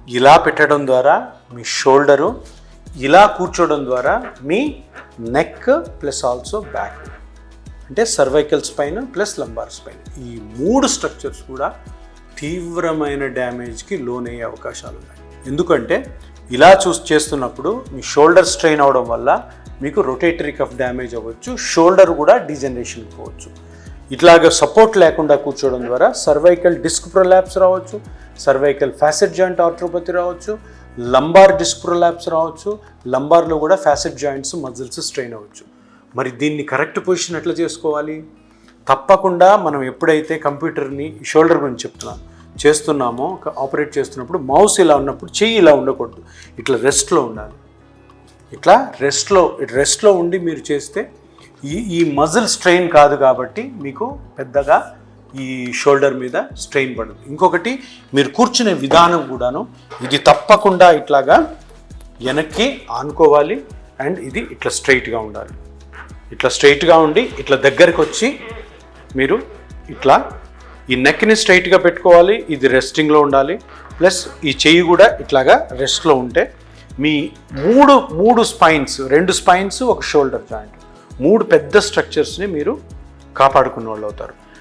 ఇలా పెట్టడం ద్వారా మీ షోల్డరు, ఇలా కూర్చోవడం ద్వారా మీ నెక్ ప్లస్ ఆల్సో బ్యాక్, అంటే cervical spine plus lumbar spine, ఈ 3 స్ట్రక్చర్స్ కూడా తీవ్రమైన డ్యామేజ్కి లోనయ్యే అవకాశాలు ఉన్నాయి. ఎందుకంటే ఇలా చేస్తున్నప్పుడు మీ షోల్డర్ స్ట్రెయిన్ అవడం వల్ల మీకు రొటేటరీ కఫ్ డ్యామేజ్ అవ్వచ్చు, షోల్డర్ కూడా డీజనరేషన్ పోవచ్చు. ఇట్లాగ సపోర్ట్ లేకుండా కూర్చోవడం ద్వారా సర్వైకల్ డిస్క్ ప్రొలాప్స్ రావచ్చు, సర్వైకల్ ఫ్యాసెట్ జాయింట్ ఆర్థ్రోపతి రావచ్చు, లంబార్ డిస్క్ ప్రొలాప్స్ రావచ్చు, లంబార్లో కూడా ఫ్యాసెట్ జాయింట్స్ మజిల్స్ స్ట్రెయిన్ అవ్వచ్చు. మరి దీన్ని కరెక్ట్ పొజిషన్ ఎట్లా చేసుకోవాలి? తప్పకుండా మనం ఎప్పుడైతే కంప్యూటర్ని షోల్డర్ గురించి చేస్తున్నామో ఆపరేట్ చేస్తున్నప్పుడు మౌస్ ఇలా ఉన్నప్పుడు చెయ్యి ఇలా ఉండకూడదు, ఇట్లా రెస్ట్లో ఉండాలి. ఇట్లా రెస్ట్లో ఉండి మీరు చేస్తే ఈ మజిల్ స్ట్రెయిన్ కాదు కాబట్టి మీకు పెద్దగా ఈ షోల్డర్ మీద స్ట్రెయిన్ పడదు. ఇంకొకటి, మీరు కూర్చునే విధానం కూడాను ఇది తప్పకుండా ఇట్లాగా వెనక్కి ఆనుకోవాలి అండ్ ఇది ఇట్లా స్ట్రైట్గా ఉండాలి. ఇట్లా స్ట్రైట్గా ఉండి ఇట్లా దగ్గరికి వచ్చి మీరు ఇట్లా ఈ నెక్ని స్ట్రైట్గా పెట్టుకోవాలి, ఇది రెస్టింగ్లో ఉండాలి. ప్లస్ ఈ చెయ్యి కూడా ఇట్లాగా రెస్ట్లో ఉంటే మీ మూడు స్పైన్స్, 2 స్పైన్స్, ఒక షోల్డర్ జాయింట్, 3 పెద్ద స్ట్రక్చర్స్ని మీరు కాపాడుకున్న వాళ్ళు అవుతారు.